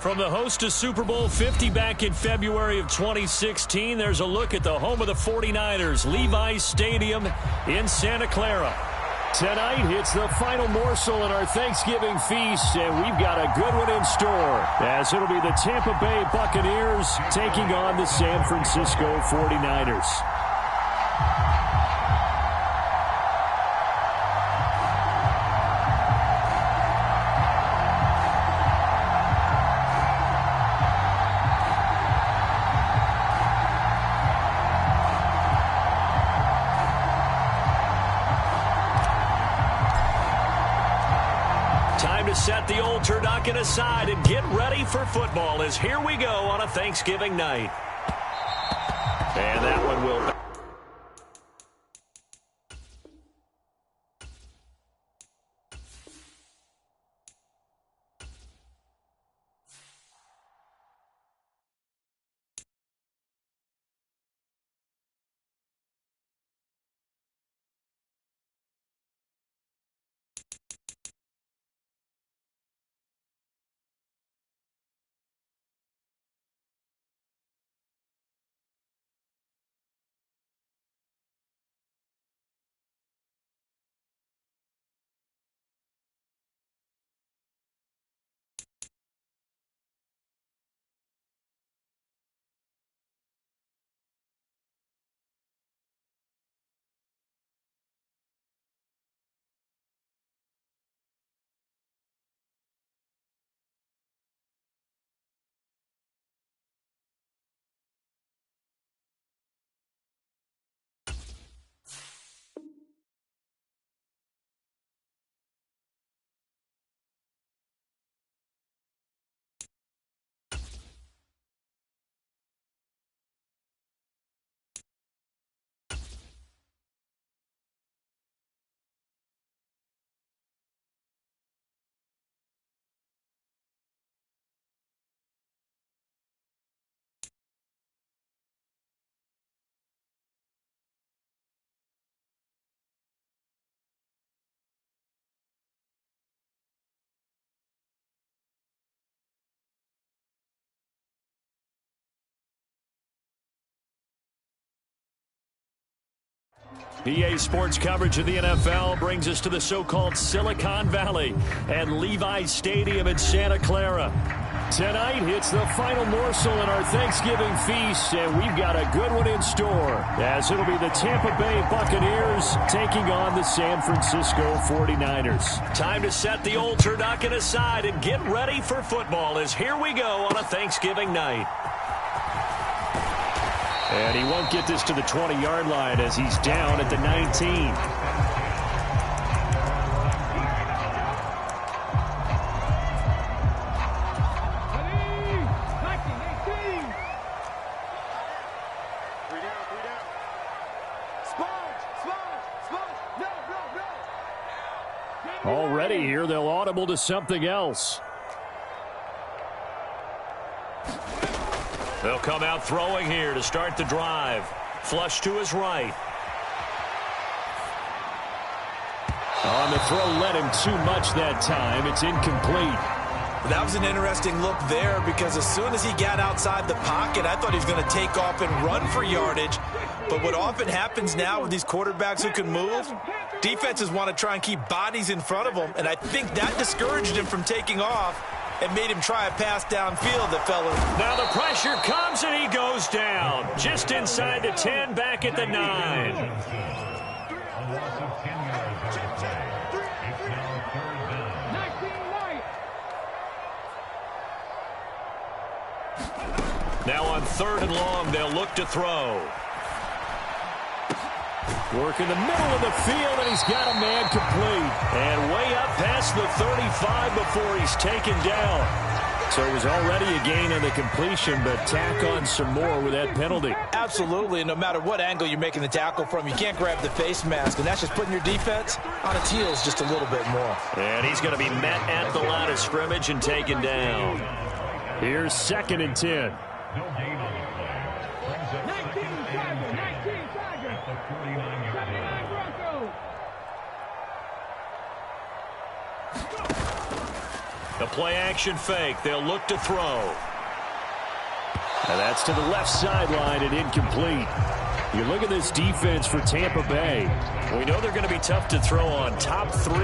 From the host to Super Bowl 50 back in February of 2016, there's a look at the home of the 49ers, Levi's Stadium in Santa Clara. Tonight, it's the final morsel in our Thanksgiving feast, and we've got a good one in store, as it'll be the Tampa Bay Buccaneers taking on the San Francisco 49ers. Time to set the old turducken aside and get ready for football, as here we go on a Thanksgiving night. And that one will... EA Sports coverage of the NFL brings us to the so-called Silicon Valley and Levi's Stadium in Santa Clara. Tonight, it's the final morsel in our Thanksgiving feast, and we've got a good one in store, as it'll be the Tampa Bay Buccaneers taking on the San Francisco 49ers. Time to set the old turducken aside and get ready for football, as here we go on a Thanksgiving night. And he won't get this to the 20-yard line as he's down at the 19. Already here, they'll audible to something else. They'll come out throwing here to start the drive. Flush to his right. On the throw, led him too much that time. It's incomplete. That was an interesting look there, because as soon as he got outside the pocket, I thought he was going to take off and run for yardage. But what often happens now with these quarterbacks who can move, defenses want to try and keep bodies in front of them, and I think that discouraged him from taking off and made him try a pass downfield that fell in. Now the pressure comes and he goes down. Just inside the 10, back at the 9. Now on 3rd and long, they'll look to throw. Work in the middle of the field, and he's got a man complete. And way up past the 35 before he's taken down. So it was already a gain on the completion, but tack on some more with that penalty. Absolutely, and no matter what angle you're making the tackle from, you can't grab the face mask, and that's just putting your defense on its heels just a little bit more. And he's going to be met at the line of scrimmage and taken down. Here's 2nd and 10. The play-action fake. They'll look to throw. And that's to the left sideline and incomplete. You look at this defense for Tampa Bay. We know they're going to be tough to throw on. Top 3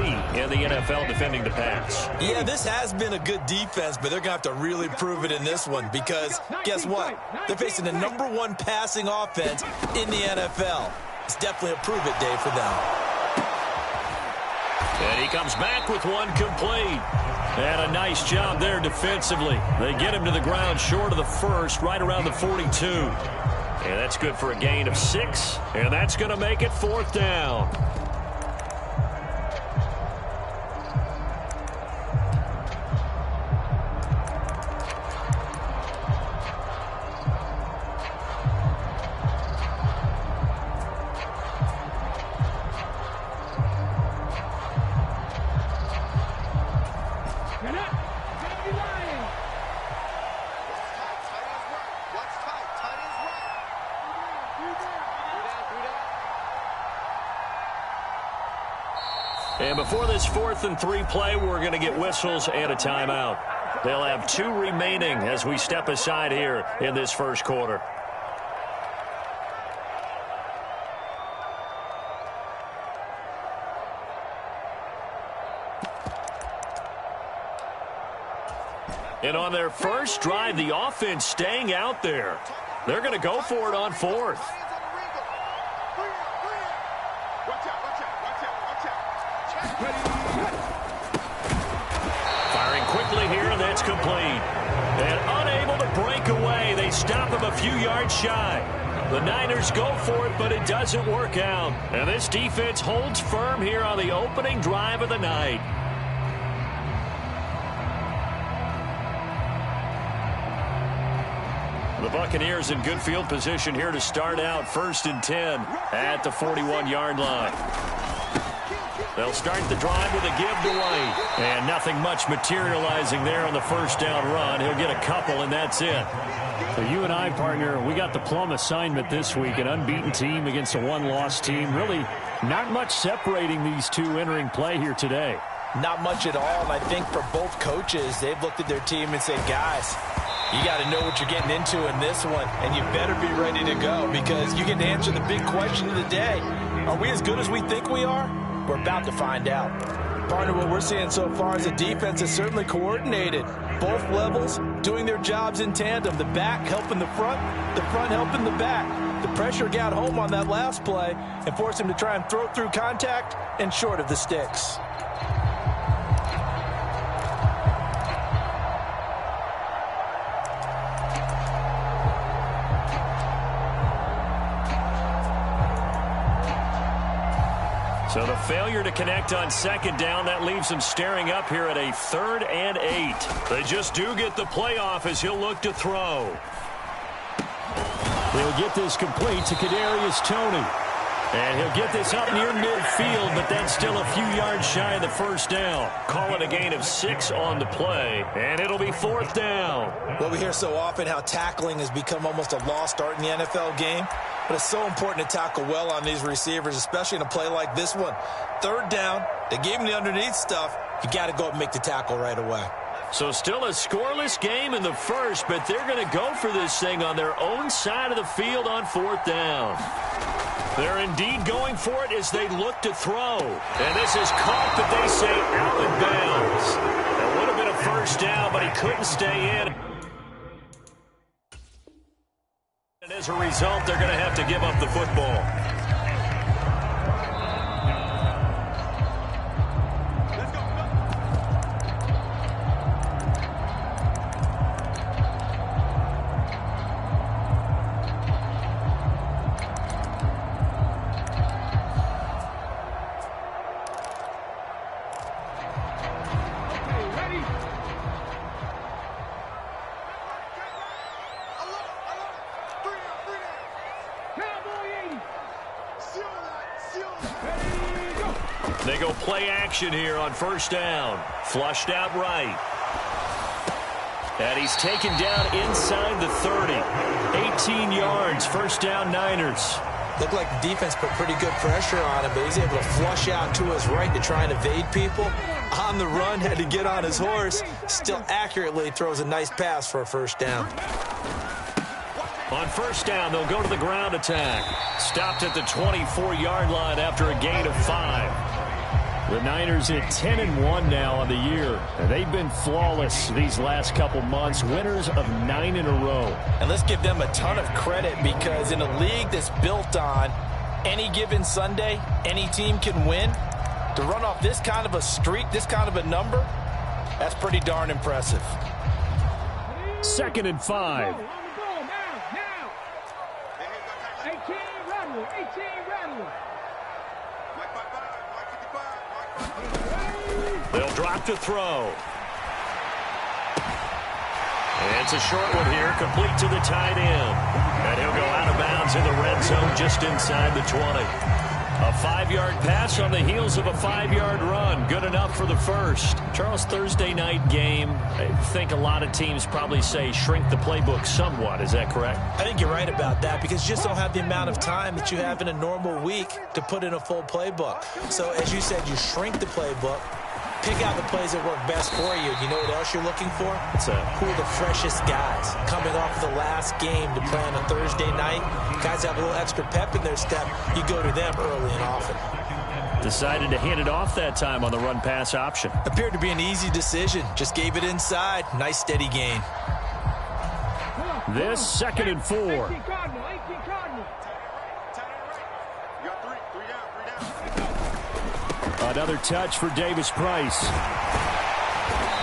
in the NFL defending the pass. Yeah, this has been a good defense, but they're going to have to really prove it in this one because guess what? They're facing the #1 passing offense in the NFL. It's definitely a prove-it day for them. And he comes back with one complete. And a nice job there defensively. They get him to the ground short of the first, right around the 42. And that's good for a gain of 6. And that's going to make it 4th down. And before this 4th and 3 play, we're going to get whistles and a timeout. They'll have 2 remaining as we step aside here in this first quarter. And on their first drive, the offense staying out there. They're going to go for it on 4th. Firing quickly here, and that's complete. And unable to break away. They stop him a few yards shy. The Niners go for it, but it doesn't work out. And this defense holds firm here on the opening drive of the night. The Buccaneers in good field position here to start out 1st and 10 at the 41-yard line. They'll start the drive with a give to White. And nothing much materializing there on the first down run. He'll get a couple, and that's it. So you and I, partner, we got the plum assignment this week. An unbeaten team against a one-loss team. Really not much separating these two entering play here today. Not much at all, and I think for both coaches, they've looked at their team and said, guys, you got to know what you're getting into in this one, and you better be ready to go because you get to answer the big question of the day. Are we as good as we think we are? We're about to find out. Partner, what we're seeing so far is the defense is certainly coordinated. Both levels doing their jobs in tandem. The back helping the front helping the back. The pressure got home on that last play and forced him to try and throw through contact and short of the sticks. So the failure to connect on 2nd down, that leaves him staring up here at a 3rd and 8. They just do get the playoff as he'll look to throw. They'll get this complete to Kadarius Toney. And he'll get this up near midfield, but that's still a few yards shy of the first down. Call it a gain of 6 on the play, and it'll be 4th down. Well, we hear so often how tackling has become almost a lost art in the NFL game. But it's so important to tackle well on these receivers, especially in a play like this one. 3rd down, they gave him the underneath stuff. You got to go up and make the tackle right away. So still a scoreless game in the first, but they're going to go for this thing on their own side of the field on 4th down. They're indeed going for it as they look to throw. And this is caught, but they say out of bounds. That would have been a first down, but he couldn't stay in. And as a result, they're going to have to give up the football. They go play action here on 1st down. Flushed out right. And he's taken down inside the 30. 18 yards, 1st down Niners. Looked like the defense put pretty good pressure on him, but he's able to flush out to his right to try and evade people. On the run, had to get on his horse. Still accurately throws a nice pass for a first down. On first down, they'll go to the ground attack. Stopped at the 24-yard line after a gain of 5. The Niners at 10-1 now on the year. They've been flawless these last couple months, winners of 9 in a row. And let's give them a ton of credit, because in a league that's built on any given Sunday, any team can win. To run off this kind of a streak, this kind of a number, that's pretty darn impressive. 2nd and 5. They'll drop to throw. And it's a short one here, complete to the tight end. And he'll go out of bounds in the red zone just inside the 20. A 5-yard pass on the heels of a 5-yard run. Good enough for the first. Charles, Thursday night game, I think a lot of teams probably say shrink the playbook somewhat. Is that correct? I think you're right about that, because you just don't have the amount of time that you have in a normal week to put in a full playbook. So, as you said, you shrink the playbook. Pick out the plays that work best for you. You know what else you're looking for? Who are the freshest guys coming off the last game to play on a Thursday night? Guys have a little extra pep in their step. You go to them early and often. Decided to hand it off that time on the run-pass option. Appeared to be an easy decision. Just gave it inside. Nice steady gain. This 2nd and 4. Another touch for Davis Price.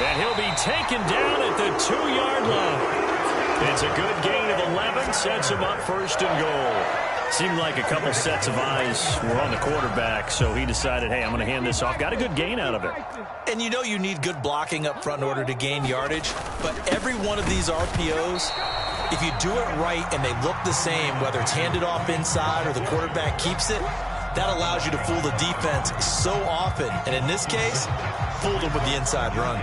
And he'll be taken down at the 2-yard line. It's a good gain of 11, sets him up 1st and goal. Seemed like a couple sets of eyes were on the quarterback, so he decided, hey, I'm going to hand this off. Got a good gain out of it. And you know you need good blocking up front in order to gain yardage, but every one of these RPOs, if you do it right and they look the same, whether it's handed off inside or the quarterback keeps it, that allows you to fool the defense so often. And in this case, fooled them with the inside run.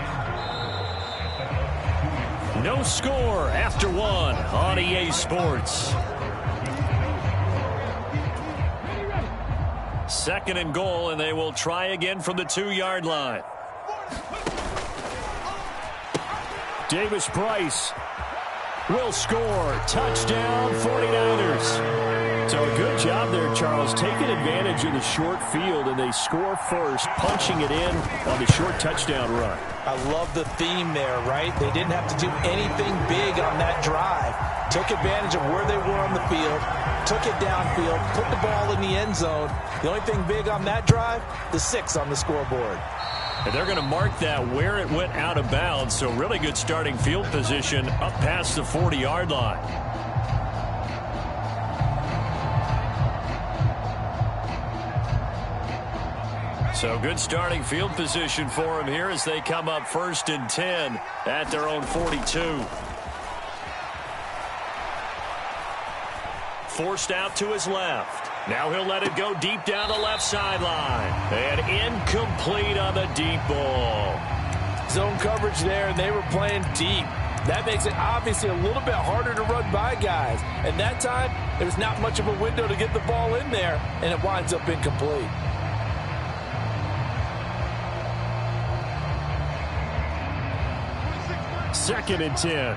No score after 1 on EA Sports. 2nd and goal, and they will try again from the 2-yard line. Davis Price will score. Touchdown, 49ers. So a good job there, Charles, taking advantage of the short field, and they score first, punching it in on the short touchdown run. I love the theme there, right? They didn't have to do anything big on that drive. Took advantage of where they were on the field, took it downfield, put the ball in the end zone. The only thing big on that drive, the 6 on the scoreboard. And they're going to mark that where it went out of bounds, so really good starting field position up past the 40-yard line. So good starting field position for him here as they come up 1st and 10 at their own 42. Forced out to his left. Now he'll let it go deep down the left sideline. And incomplete on the deep ball. Zone coverage there, and they were playing deep. That makes it obviously a little bit harder to run by guys. And that time, there's not much of a window to get the ball in there, and it winds up incomplete. Second and 10.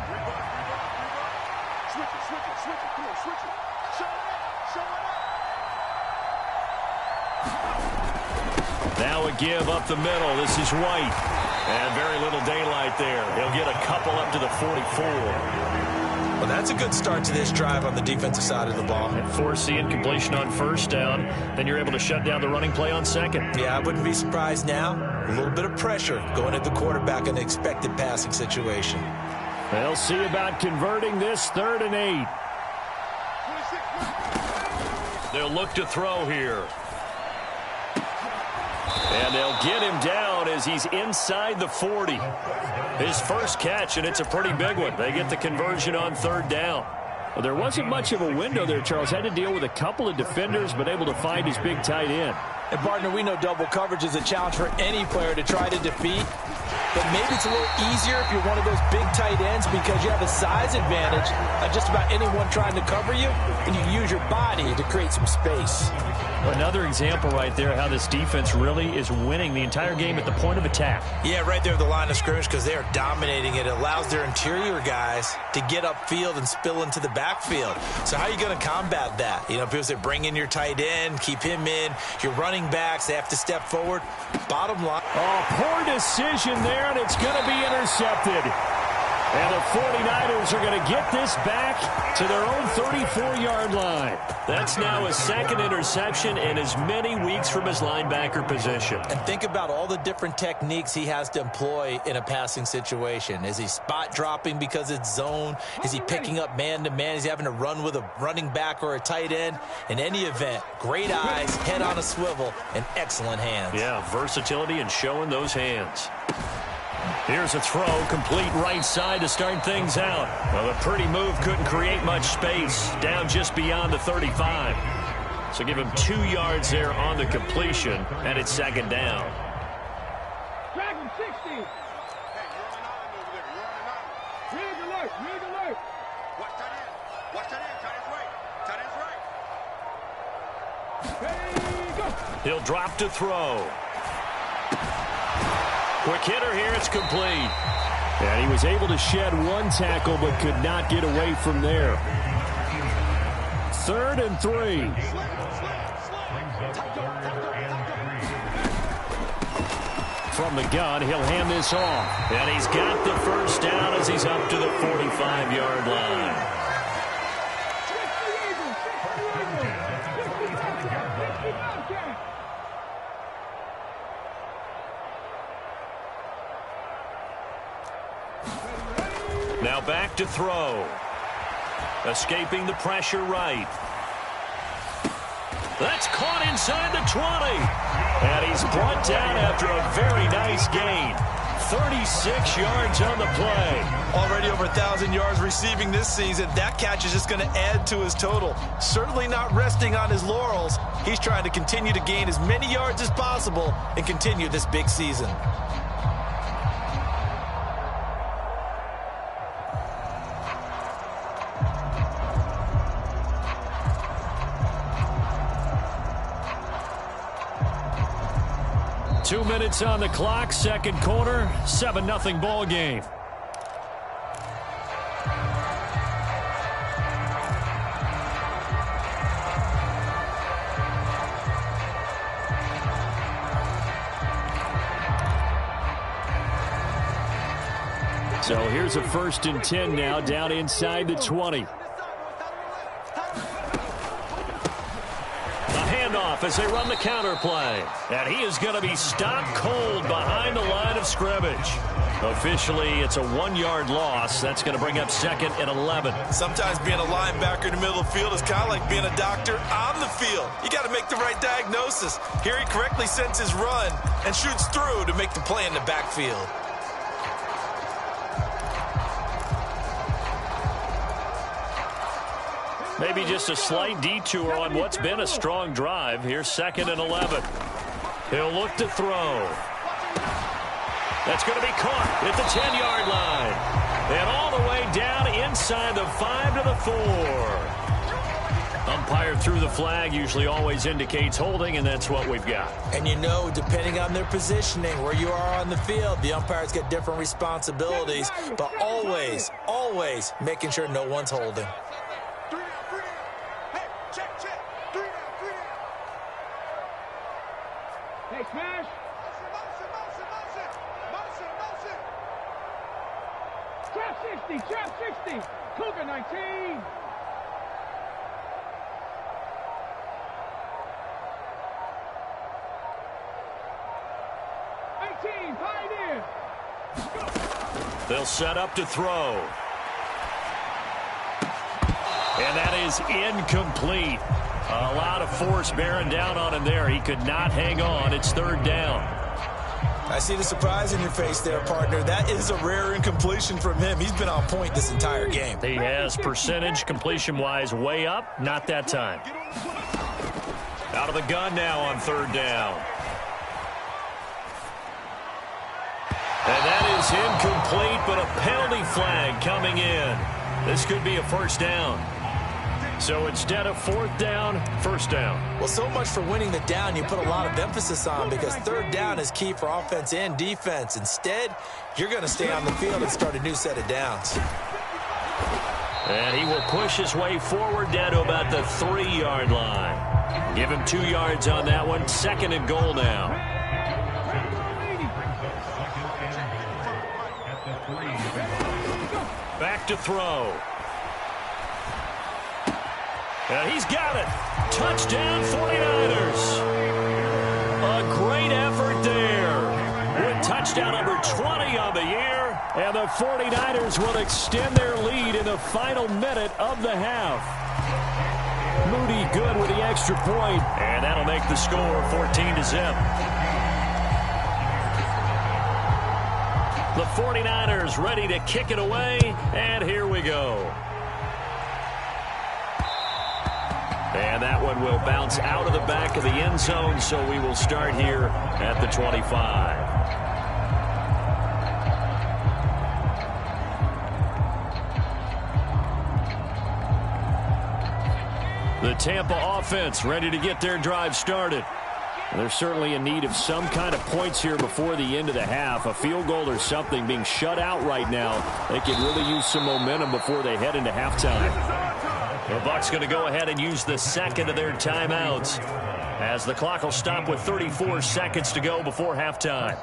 Now a give up the middle. This is White. And very little daylight there. He'll get a couple up to the 44. Well, that's a good start to this drive on the defensive side of the ball. And force the incompletion on 1st down. Then you're able to shut down the running play on 2nd. Yeah, I wouldn't be surprised now. A little bit of pressure going at the quarterback in the expected passing situation. They'll see about converting this 3rd and 8. They'll look to throw here. And they'll get him down as he's inside the 40. His first catch, and it's a pretty big one. They get the conversion on 3rd down. Well, there wasn't much of a window there, Charles. Had to deal with a couple of defenders, but able to find his big tight end. And, partner, we know double coverage is a challenge for any player to try to defeat. But maybe it's a little easier if you're one of those big tight ends because you have a size advantage on just about anyone trying to cover you, and you can use your body to create some space. Another example right there how this defense really is winning the entire game at the point of attack. Yeah, right there at the line of scrimmage because they are dominating it. It allows their interior guys to get upfield and spill into the backfield. So how are you going to combat that? You know, people say bring in your tight end, keep him in. Your running backs, they have to step forward. Bottom line. Oh, poor decision there, and it's going to be intercepted. And the 49ers are going to get this back to their own 34-yard line. That's now his second interception in as many weeks from his linebacker position. And think about all the different techniques he has to employ in a passing situation. Is he spot dropping because it's zone? Is he picking up man-to-man? Is he having to run with a running back or a tight end? In any event, great eyes, head on a swivel, and excellent hands. Yeah, versatility and showing those hands. Here's a throw, complete right side to start things out. Well, a pretty move couldn't create much space, down just beyond the 35. So give him 2 yards there on the completion, and it's second down. Drag him 60. Rig alert, rig alert. Watch that in. Watch that in. Tight end's right. Tight end's right. Ready, go. He'll drop to throw. Quick hitter here, it's complete. And he was able to shed one tackle but could not get away from there. 3rd and 3. From the gun, he'll hand this off. And he's got the first down as he's up to the 45-yard line. Now back to throw. Escaping the pressure right. That's caught inside the 20. And he's brought down after a very nice gain. 36 yards on the play. Already over 1,000 yards receiving this season. That catch is just going to add to his total. Certainly not resting on his laurels. He's trying to continue to gain as many yards as possible and continue this big season. Two minutes on the clock, second quarter, 7-0 ball game. So here's a 1st and 10 now, down inside the 20. As they run the counter play. And he is going to be stopped cold behind the line of scrimmage. Officially, it's a 1-yard loss. That's going to bring up 2nd and 11. Sometimes being a linebacker in the middle of the field is kind of like being a doctor on the field. You got to make the right diagnosis. Here he correctly sends his run and shoots through to make the play in the backfield. Maybe just a slight detour on what's been a strong drive. Here's 2nd and 11. He'll look to throw. That's going to be caught at the 10-yard line. And all the way down inside the 5 to the 4. Umpire threw the flag, usually always indicates holding, and that's what we've got. And you know, depending on their positioning, where you are on the field, the umpires get different responsibilities. But always, always making sure no one's holding. Hey, smash. Trap 60, trap 60. Cougar 19. Pioneer. They'll set up to throw. And that is incomplete. A lot of force bearing down on him there. He could not hang on. It's 3rd down. I see the surprise in your face there, partner. That is a rare incompletion from him. He's been on point this entire game. He has percentage completion-wise way up. Not that time. Out of the gun now on 3rd down. And that is incomplete, but a penalty flag coming in. This could be a 1st down. So instead of 4th down, 1st down. Well, so much for winning the down you put a lot of emphasis on, because 3rd down is key for offense and defense. Instead, you're going to stay on the field and start a new set of downs. And he will push his way forward down to about the 3-yard line. Give him 2 yards on that one. 2nd and goal now. Back to throw. And he's got it. Touchdown 49ers. A great effort there. With touchdown number 20 on the year. And the 49ers will extend their lead in the final minute of the half. Moody good with the extra point. And that'll make the score 14-0. The 49ers ready to kick it away. And here we go. And that one will bounce out of the back of the end zone, so we will start here at the 25. The Tampa offense ready to get their drive started. They're certainly in need of some kind of points here before the end of the half. A field goal or something, being shut out right now. They could really use some momentum before they head into halftime. The Bucs going to go ahead and use the 2nd of their timeouts, as the clock will stop with 34 seconds to go before halftime.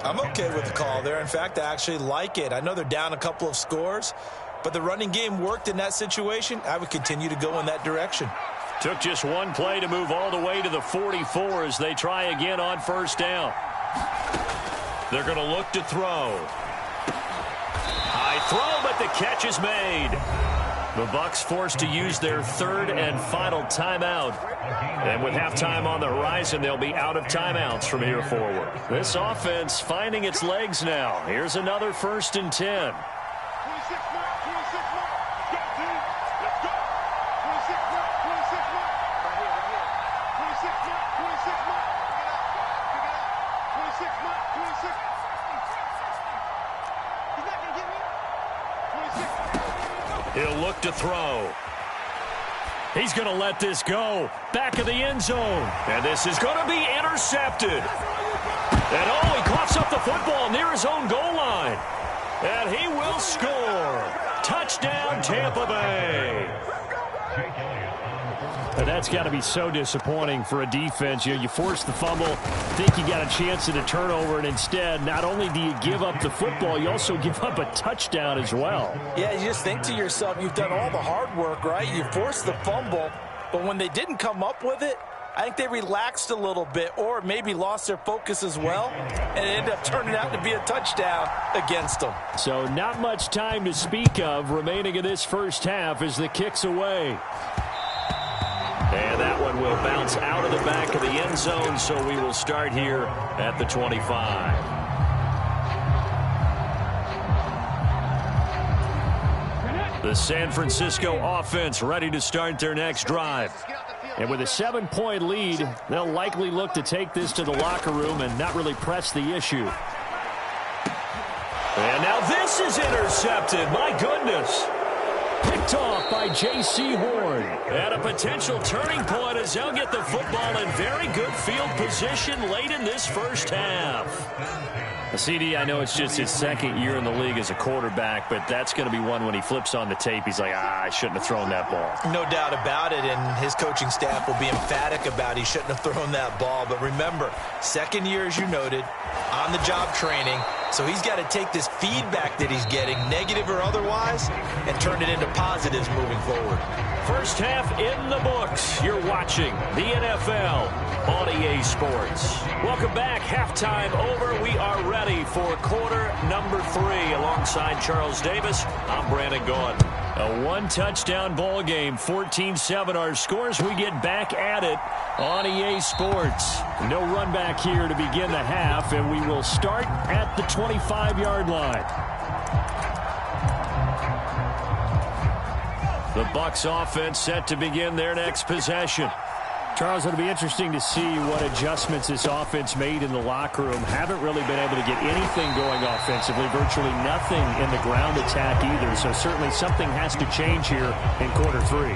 I'm okay with the call there. In fact, I actually like it. I know they're down a couple of scores, but the running game worked in that situation. I would continue to go in that direction. Took just one play to move all the way to the 44 as they try again on 1st down. They're going to look to throw. High throw, but the catch is made. The Bucs forced to use their 3rd and final timeout. And with halftime on the horizon, they'll be out of timeouts from here forward. This offense finding its legs now. Here's another 1st and 10. He'll look to throw. He's going to let this go. Back of the end zone. And this is going to be intercepted. And oh, he coughs up the football near his own goal line. And he will score. Touchdown, Tampa Bay. And that's got to be so disappointing for a defense. You force the fumble, think you got a chance at a turnover, and instead, not only do you give up the football, you also give up a touchdown as well. Yeah, you just think to yourself, you've done all the hard work, right? You forced the fumble, but when they didn't come up with it, I think they relaxed a little bit or maybe lost their focus as well, and it ended up turning out to be a touchdown against them. So not much time to speak of remaining in this first half as the kick's away. And that one will bounce out of the back of the end zone, so we will start here at the 25. The San Francisco offense ready to start their next drive. And with a 7-point lead, they'll likely look to take this to the locker room and not really press the issue. And now this is intercepted. My goodness. Picked off by J.C. Horn. And a potential turning point as they'll get the football in very good field position late in this first half. CD, I know it's just his 2nd year in the league as a quarterback, but that's going to be one when he flips on the tape. He's like, I shouldn't have thrown that ball. No doubt about it, and his coaching staff will be emphatic about he shouldn't have thrown that ball. But remember, 2nd year, as you noted, on-the-job training. So he's got to take this feedback that he's getting, negative or otherwise, and turn it into positives moving forward. First half in the books. You're watching the NFL on EA Sports. Welcome back. Halftime over. We are ready for quarter number 3. Alongside Charles Davis, I'm Brandon Gaudin. A one-touchdown ball game, 14-7 our scores. We get back at it on EA Sports. No run back here to begin the half, and we will start at the 25-yard line. The Bucs offense set to begin their next possession. Charles, it'll be interesting to see what adjustments this offense made in the locker room. Haven't really been able to get anything going offensively, virtually nothing in the ground attack either. So certainly something has to change here in quarter 3.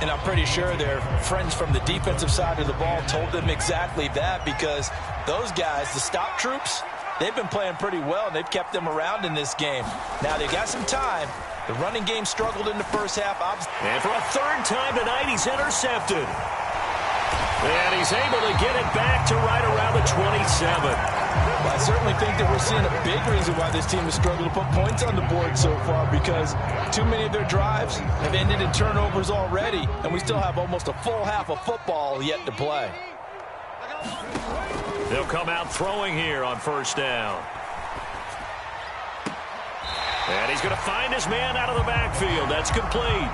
And I'm pretty sure their friends from the defensive side of the ball told them exactly that, because those guys, the stop troops, they've been playing pretty well, and they've kept them around in this game. Now they've got some time. The running game struggled in the first half. And for a third time tonight, he's intercepted. And he's able to get it back to right around the 27. Well, I certainly think that we're seeing a big reason why this team has struggled to put points on the board so far, because too many of their drives have ended in turnovers already, and we still have almost a full half of football yet to play. They'll come out throwing here on first down. And he's going to find his man out of the backfield. That's complete.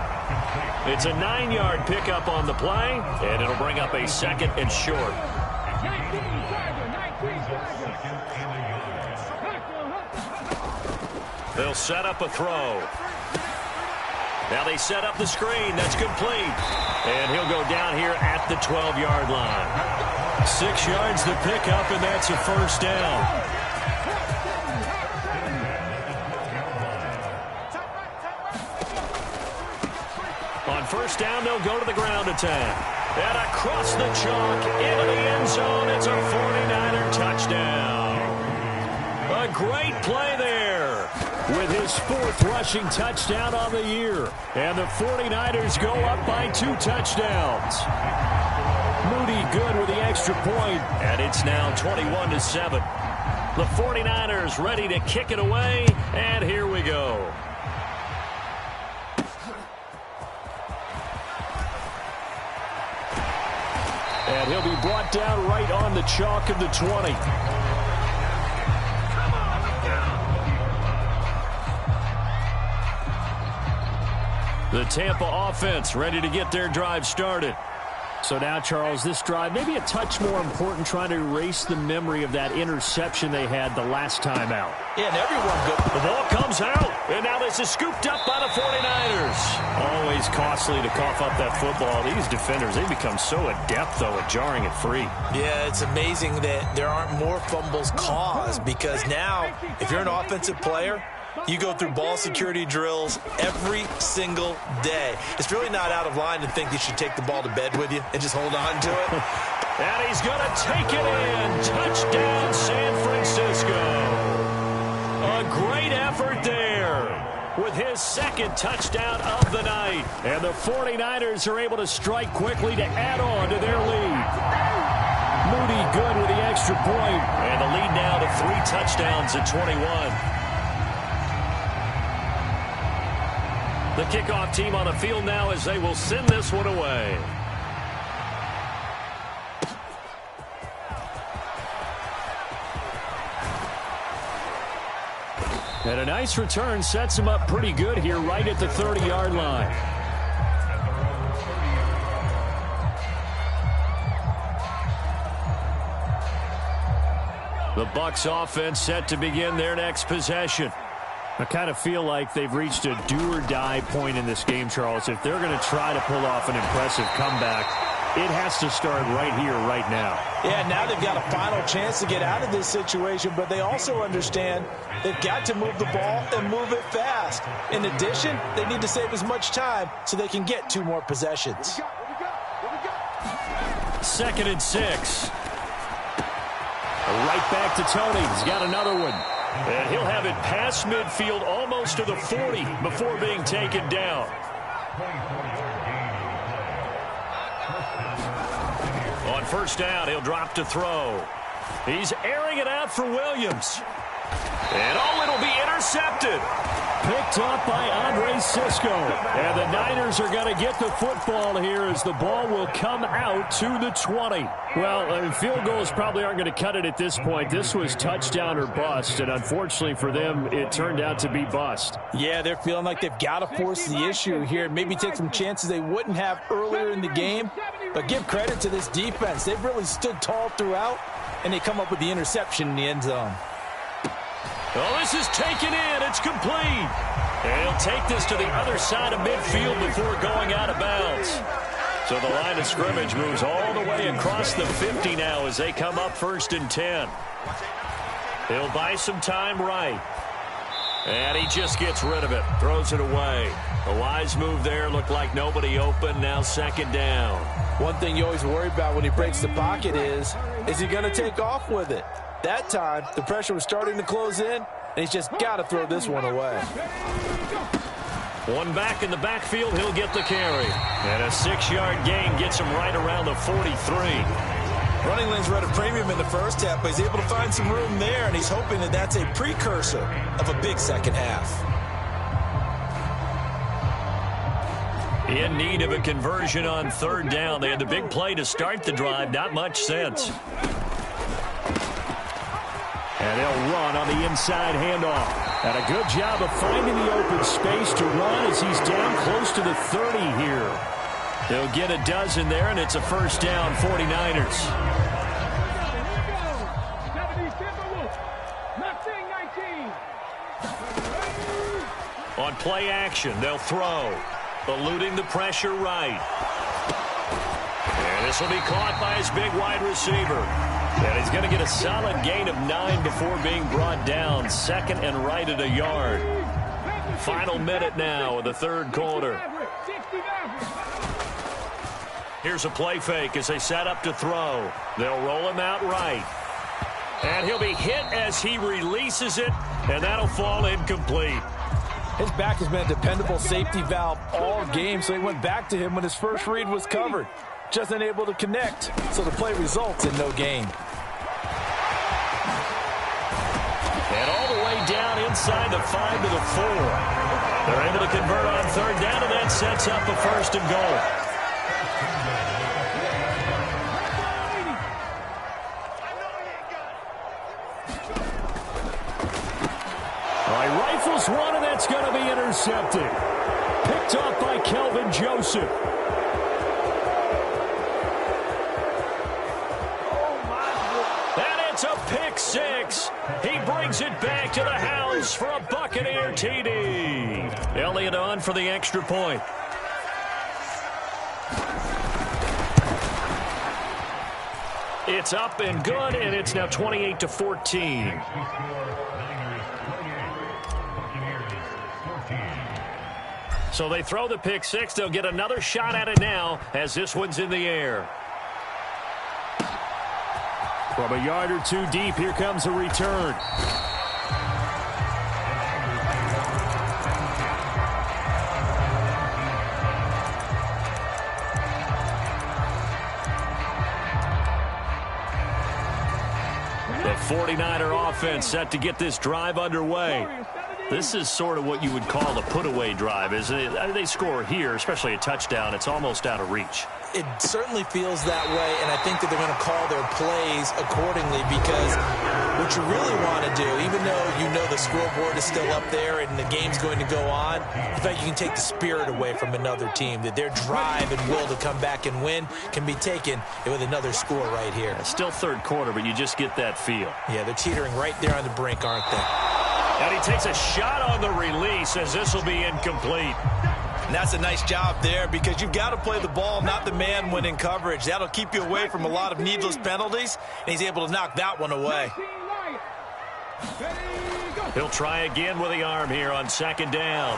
It's a 9-yard pickup on the play, and it'll bring up a second and short. They'll set up a throw. Now they set up the screen. That's complete. And he'll go down here at the 12-yard line. 6 yards to pick up, and that's a first down. On first down, they'll go to the ground attack. And across the chalk into the end zone. It's a 49er touchdown. A great play there with his 4th rushing touchdown on the year. And the 49ers go up by 2 touchdowns. Moody good with the extra point. And it's now 21-7. The 49ers ready to kick it away. And here we go. And he'll be brought down right on the chalk of the 20. The Tampa offense ready to get their drive started. So now, Charles, this drive maybe a touch more important, trying to erase the memory of that interception they had the last time out. Yeah, and everyone good. The ball comes out, and now this is scooped up by the 49ers. Always costly to cough up that football. These defenders, they become so adept, though, at jarring it free. Yeah, it's amazing that there aren't more fumbles caused, because now, if you're an offensive player, you go through ball security drills every single day. It's really not out of line to think you should take the ball to bed with you and just hold on to it. And he's going to take it in. Touchdown, San Francisco. A great effort there with his 2nd touchdown of the night. And the 49ers are able to strike quickly to add on to their lead. Moody good with the extra point. And the lead now to 3 touchdowns at 21. The kickoff team on the field now as they will send this one away. And a nice return sets him up pretty good here right at the 30-yard line. The Bucs offense set to begin their next possession. I kind of feel like they've reached a do-or-die point in this game, Charles. If they're going to try to pull off an impressive comeback, it has to start right here, right now. Yeah, now they've got a final chance to get out of this situation, but they also understand they've got to move the ball and move it fast. In addition, they need to save as much time so they can get 2 more possessions. 2nd and 6. Right back to Tony. He's got another one. And he'll have it past midfield almost to the 40 before being taken down. On first down, he'll drop to throw. He's airing it out for Williams. And it'll be intercepted. Picked up by Andre Cisco. And the Niners are going to get the football here as the ball will come out to the 20. Well, field goals probably aren't going to cut it at this point. This was touchdown or bust, and unfortunately for them, it turned out to be bust. Yeah, they're feeling like they've got to force the issue here. Maybe take some chances they wouldn't have earlier in the game. But give credit to this defense. They've really stood tall throughout, and they come up with the interception in the end zone. Oh, this is taken in. It's complete. And he'll take this to the other side of midfield before going out of bounds. So the line of scrimmage moves all the way across the 50 now as they come up 1st and 10. He'll buy some time right. And he just gets rid of it. Throws it away. A wise move there. Looked like nobody open. Now 2nd down. One thing you always worry about when he breaks the pocket is he going to take off with it? That time, the pressure was starting to close in, and he's just got to throw this one away. One back in the backfield. He'll get the carry. And a 6-yard gain gets him right around the 43. Running lanes were at a premium in the first half, but he's able to find some room there, and he's hoping that that's a precursor of a big second half. In need of a conversion on 3rd down. They had the big play to start the drive. Not much sense. And they'll run on the inside handoff. And a good job of finding the open space to run as he's down close to the 30 here. They'll get a dozen there, and it's a 1st down, 49ers. On play action, they'll throw. Eluding the pressure right. And this will be caught by his big wide receiver. And he's going to get a solid gain of 9 before being brought down. 2nd and right at a yard. Final minute now of the 3rd quarter. Here's a play fake as they set up to throw. They'll roll him out right. And he'll be hit as he releases it, and that'll fall incomplete. His back has been a dependable safety valve all game, so he went back to him when his first read was covered. Just unable to connect, so the play results in no gain. And all the way down inside the 5 to the 4. They're able to convert on 3rd down, and that sets up a 1st and goal. Rifles one, and that's going to be intercepted. Picked off by Kelvin Joseph. And it's a pick 6. He brings it back to the house for a Buccaneer TD. Elliott on for the extra point. It's up and good, and it's now 28-14. So they throw the pick 6. They'll get another shot at it now as this one's in the air. From a yard or two deep, here comes a return. The 49er offense set to get this drive underway. This is sort of what you would call a put-away drive, isn't it? They score here, especially a touchdown. It's almost out of reach. It certainly feels that way, and I think that they're going to call their plays accordingly because what you really want to do, even though you know the scoreboard is still up there and the game's going to go on, the fact you can take the spirit away from another team, that their drive and will to come back and win can be taken with another score right here. It's still 3rd quarter, but you just get that feel. Yeah, they're teetering right there on the brink, aren't they? And he takes a shot on the release as this will be incomplete. And that's a nice job there because you've got to play the ball, not the man when in coverage. That'll keep you away from a lot of needless penalties, and he's able to knock that one away. He'll try again with the arm here on 2nd down.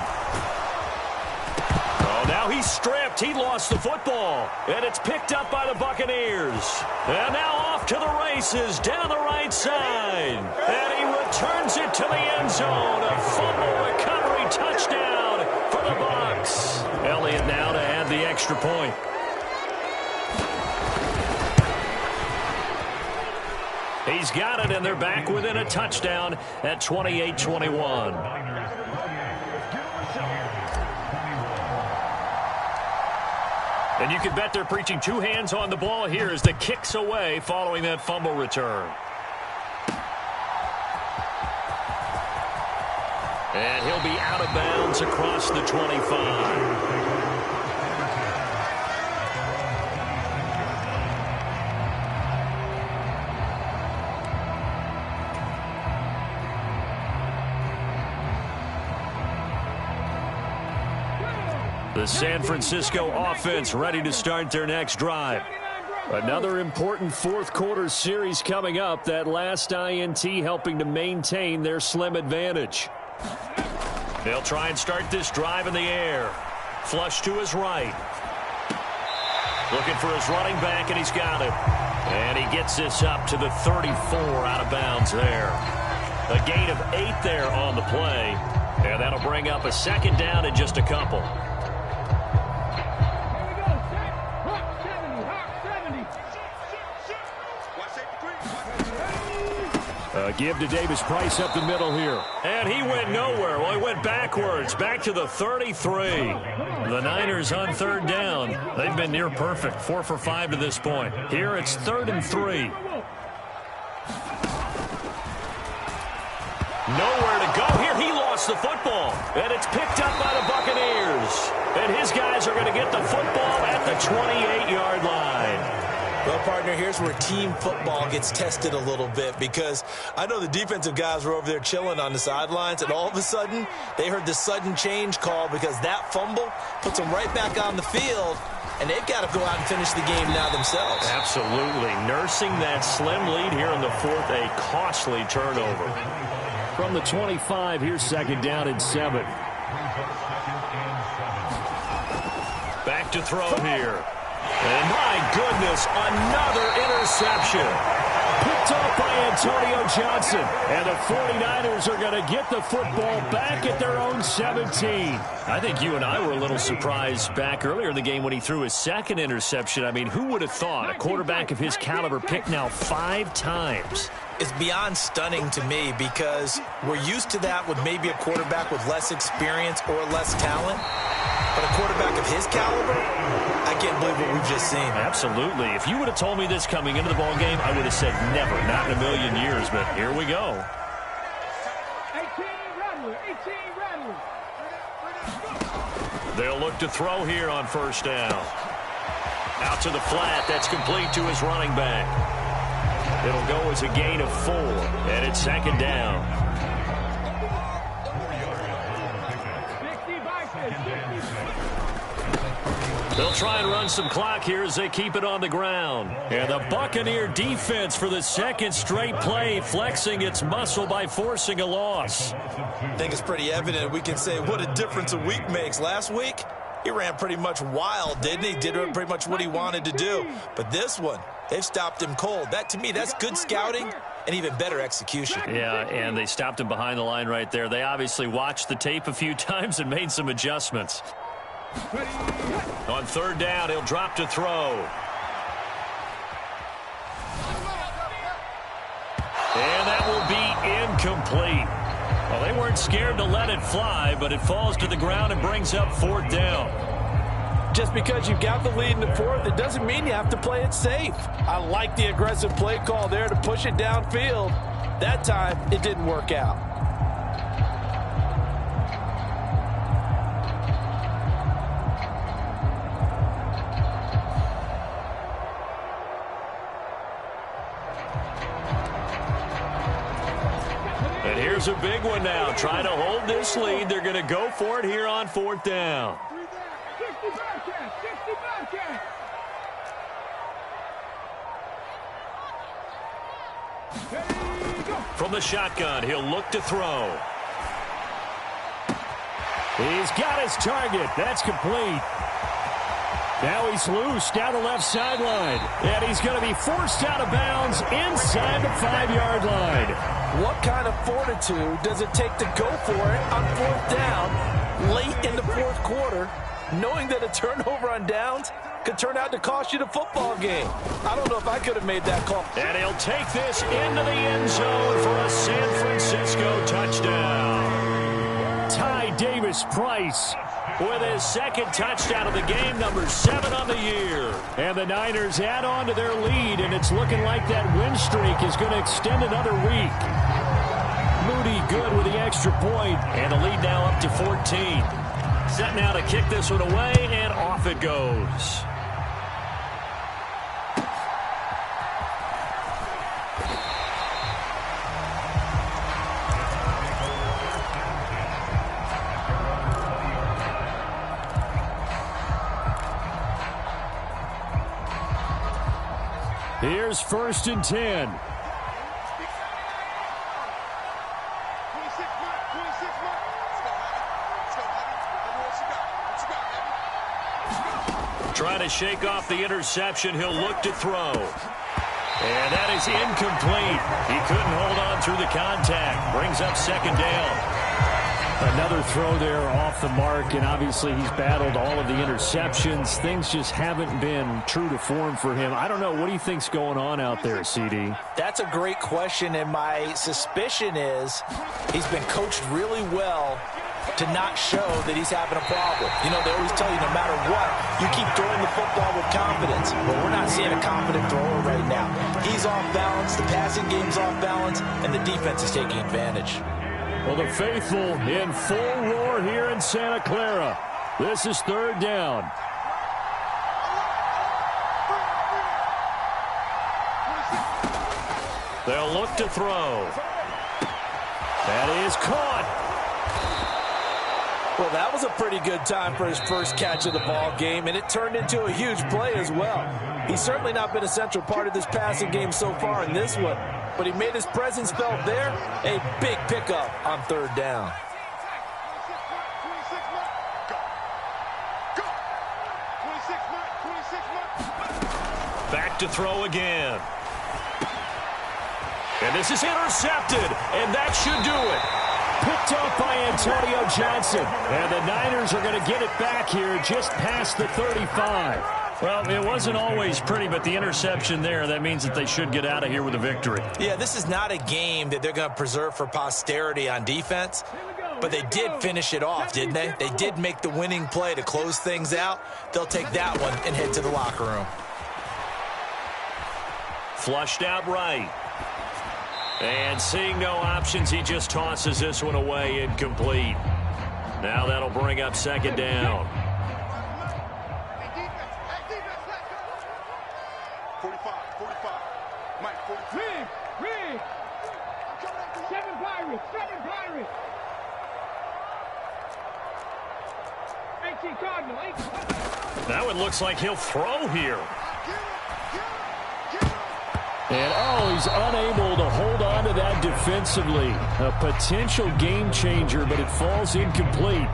Oh, now he's stripped. He lost the football. And it's picked up by the Buccaneers. And now off to the races down the right side. And he returns it to the end zone. A fumble recovery touchdown for the Bucs. Elliott now to add the extra point. He's got it, and they're back within a touchdown at 28-21. And you can bet they're preaching 2 hands on the ball here as the kick's away following that fumble return. And he'll be out of bounds across the 25. The The San Francisco offense ready to start their next drive. Another important fourth quarter series coming up. That last INT helping to maintain their slim advantage. They'll try and start this drive in the air. Flush to his right. Looking for his running back, and he's got it. And he gets this up to the 34 out of bounds there. A gain of 8 there on the play. And that'll bring up a second down in just a couple. Give to Davis Price up the middle here. And he went nowhere. Well, he went backwards, back to the 33. The Niners on third down. They've been near perfect, 4 for 5 to this point. Here it's 3rd and 3. Nowhere to go here. He lost the football. And it's picked up by the Buccaneers. And his guys are going to get the football at the 28-yard line. Well, partner, here's where team football gets tested a little bit, because I know the defensive guys were over there chilling on the sidelines, and all of a sudden they heard the sudden change call because that fumble puts them right back on the field, and they've got to go out and finish the game now themselves. Absolutely. Nursing that slim lead here in the fourth, a costly turnover. From the 25, here's second down and 7. Back to throw here. And my goodness, another interception. Picked off by Antonio Johnson. And the 49ers are going to get the football back at their own 17. I think you and I were a little surprised back earlier in the game when he threw his second interception. I mean, who would have thought a quarterback of his caliber picked now 5 times? It's beyond stunning to me, because we're used to that with maybe a quarterback with less experience or less talent. But a quarterback of his caliber, I can't believe what we've just seen. Absolutely. If you would have told me this coming into the ball game, I would have said never, not in a million years. But here we go. 18 Rattler, 18 Rattler. They'll look to throw here on first down. Out to the flat. That's complete to his running back. It'll go as a gain of 4, and it's second down. They'll try and run some clock here as they keep it on the ground. And the Buccaneer defense for the second straight play flexing its muscle by forcing a loss. I think it's pretty evident. We can say what a difference a week makes. Last week, he ran pretty much wild, didn't he? Did pretty much what he wanted to do. But this one, they've stopped him cold. That, to me, that's good scouting and even better execution. Yeah, and they stopped him behind the line right there. They obviously watched the tape a few times and made some adjustments. On third down, he'll drop to throw. And that will be incomplete. Well, they weren't scared to let it fly, but it falls to the ground and brings up fourth down. Just because you've got the lead in the fourth, it doesn't mean you have to play it safe. I like the aggressive play call there to push it downfield. That time, it didn't work out. And here's a big one now. Trying to hold this lead. They're going to go for it here on fourth down. 60 Bearcats, 60 Bearcats. From the shotgun, he'll look to throw. He's got his target. That's complete. Now he's loose down the left sideline. And he's going to be forced out of bounds inside the 5-yard line. What kind of fortitude does it take to go for it on fourth down late in the fourth quarter, knowing that a turnover on downs could turn out to cost you the football game? I don't know if I could have made that call. And he'll take this into the end zone for a San Francisco touchdown. Ty Davis Price with his second touchdown of the game, number 7 on the year. And the Niners add on to their lead, and it's looking like that win streak is going to extend another week. Moody good with the extra point, and the lead now up to 14. Set now to kick this one away, and off it goes. Here's 1st and 10. Trying to shake off the interception. He'll look to throw. And that is incomplete. He couldn't hold on through the contact. Brings up 2nd down. Another throw there off the mark, and obviously he's battled all of the interceptions. Things just haven't been true to form for him. I don't know. What do you think's going on out there, CD? That's a great question, and my suspicion is he's been coached really well to not show that he's having a problem. You know, they always tell you no matter what, you keep throwing the football with confidence. But we're not seeing a confident thrower right now. He's off balance, the passing game's off balance, and the defense is taking advantage. Well, the faithful in full roar here in Santa Clara. This is 3rd down. They'll look to throw. That is caught. Well, that was a pretty good time for his first catch of the ball game, and it turned into a huge play as well. He's certainly not been a central part of this passing game so far in this one, but he made his presence felt there. A big pickup on 3rd down. Back to throw again. And this is intercepted, and that should do it. Picked up by Antonio Johnson. And the Niners are going to get it back here just past the 35. Well, it wasn't always pretty, but the interception there, that means that they should get out of here with a victory. Yeah, this is not a game that they're going to preserve for posterity on defense, but they did finish it off, didn't they? They did make the winning play to close things out. They'll take that one and head to the locker room. Flushed out right. And seeing no options, he just tosses this one away, incomplete. Now that'll bring up 2nd down. 45. Mike, 45. Rig. 7 Pirates. 18 Cardinal. 18. Now it looks like he'll throw here. And, he's unable to hold on to that defensively. A potential game changer, but it falls incomplete.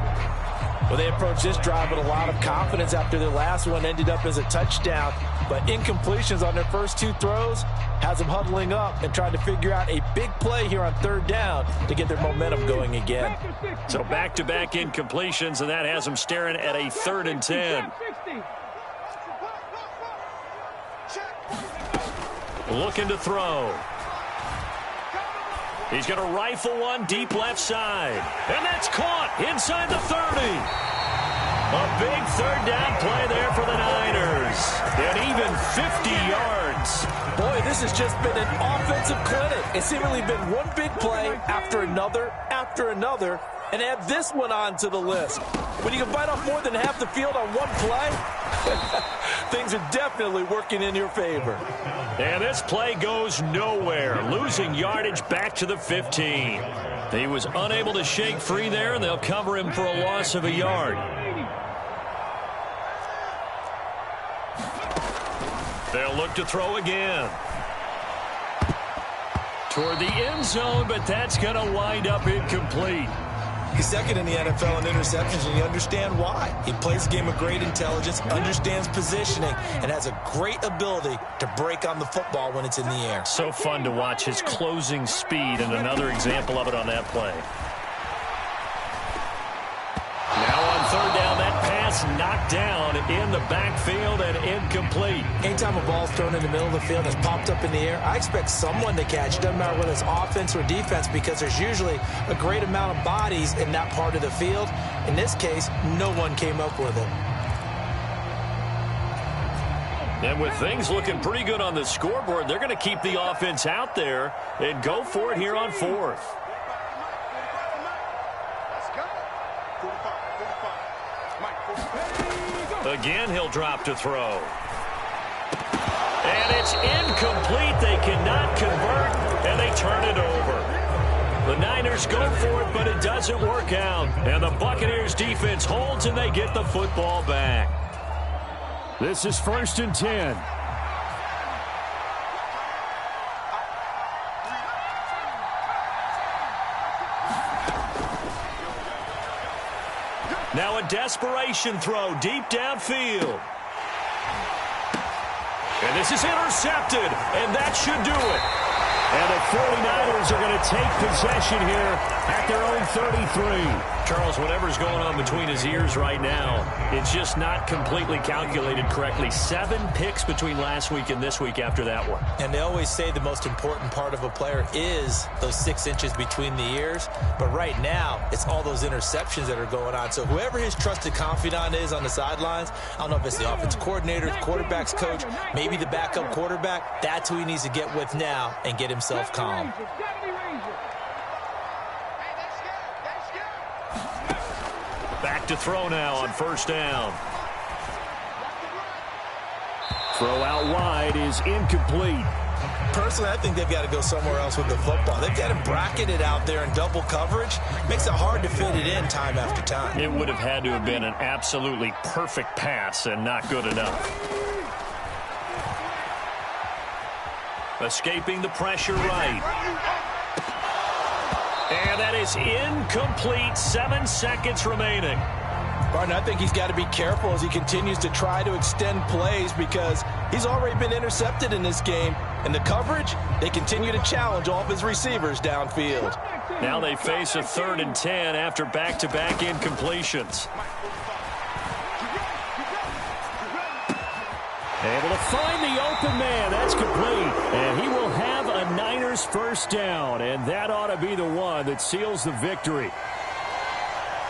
Well, they approached this drive with a lot of confidence after their last one ended up as a touchdown. But incompletions on their first 2 throws has them huddling up and trying to figure out a big play here on 3rd down to get their momentum going again. So back-to-back incompletions, and that has them staring at a 3rd and 10. Looking to throw. He's going to rifle one deep left side. And that's caught inside the 30. A big 3rd down play there for the Niners. And even 50 yards. Boy, this has just been an offensive clinic. It's seemingly been one big play after another, and add this one on to the list. When you can bite off more than half the field on one play, things are definitely working in your favor. And this play goes nowhere, losing yardage back to the 15. He was unable to shake free there, and they'll cover him for a loss of a yard. They'll look to throw again. Toward the end zone, but that's going to wind up incomplete. He's 2nd in the NFL in interceptions, and you understand why. He plays a game of great intelligence, understands positioning, and has a great ability to break on the football when it's in the air. So fun to watch his closing speed, and another example of it on that play. Now on 3rd down, that pass knocked down in the backfield and incomplete. Anytime a ball's thrown in the middle of the field that's popped up in the air, I expect someone to catch. Doesn't matter whether it's offense or defense, because there's usually a great amount of bodies in that part of the field. In this case, no one came up with it. And with things looking pretty good on the scoreboard, they're going to keep the offense out there and go for it here on 4th. Again, he'll drop to throw. And it's incomplete. They cannot convert, and they turn it over. The Niners go for it, but it doesn't work out. And the Buccaneers defense holds, and they get the football back. This is 1st and 10. Now a desperation throw deep downfield. And this is intercepted, and that should do it. And the 49ers are going to take possession here at their own 33. Charles, whatever's going on between his ears right now, it's just not completely calculated correctly. 7 picks between last week and this week after that one. And they always say the most important part of a player is those 6 inches between the ears. But right now, it's all those interceptions that are going on. So whoever his trusted confidant is on the sidelines, I don't know if it's the offensive coordinator, the quarterback's coach, maybe the backup quarterback, that's who he needs to get with now and get himself calm. Back to throw now on first down. Throw out wide is incomplete. Personally, I think they've got to go somewhere else with the football. They've got him bracketed out there in double coverage. Makes it hard to fit it in time after time. It would have had to have been an absolutely perfect pass and not good enough. Escaping the pressure right. And that is incomplete. 7 seconds remaining. Barton, I think he's got to be careful as he continues to try to extend plays because he's already been intercepted in this game. And the coverage, they continue to challenge all of his receivers downfield. Now they face a 3rd and 10 after back-to-back incompletions. Able to find the open man. That's complete. And he will have a Niners first down. And that ought to be the one that seals the victory.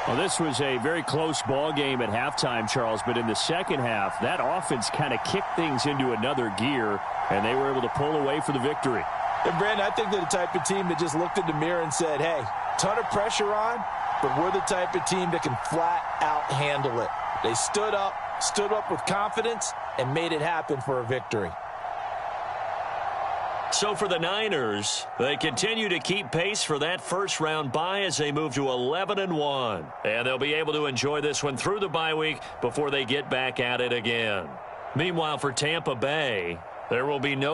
Well, this was a very close ball game at halftime, Charles. But in the second half, that offense kind of kicked things into another gear. And they were able to pull away for the victory. And, Brandon, I think they're the type of team that just looked in the mirror and said, hey, ton of pressure on, but we're the type of team that can flat out handle it. They stood up with confidence, and made it happen for a victory. So for the Niners, they continue to keep pace for that first-round bye as they move to 11-1. And they'll be able to enjoy this one through the bye week before they get back at it again. Meanwhile, for Tampa Bay, there will be no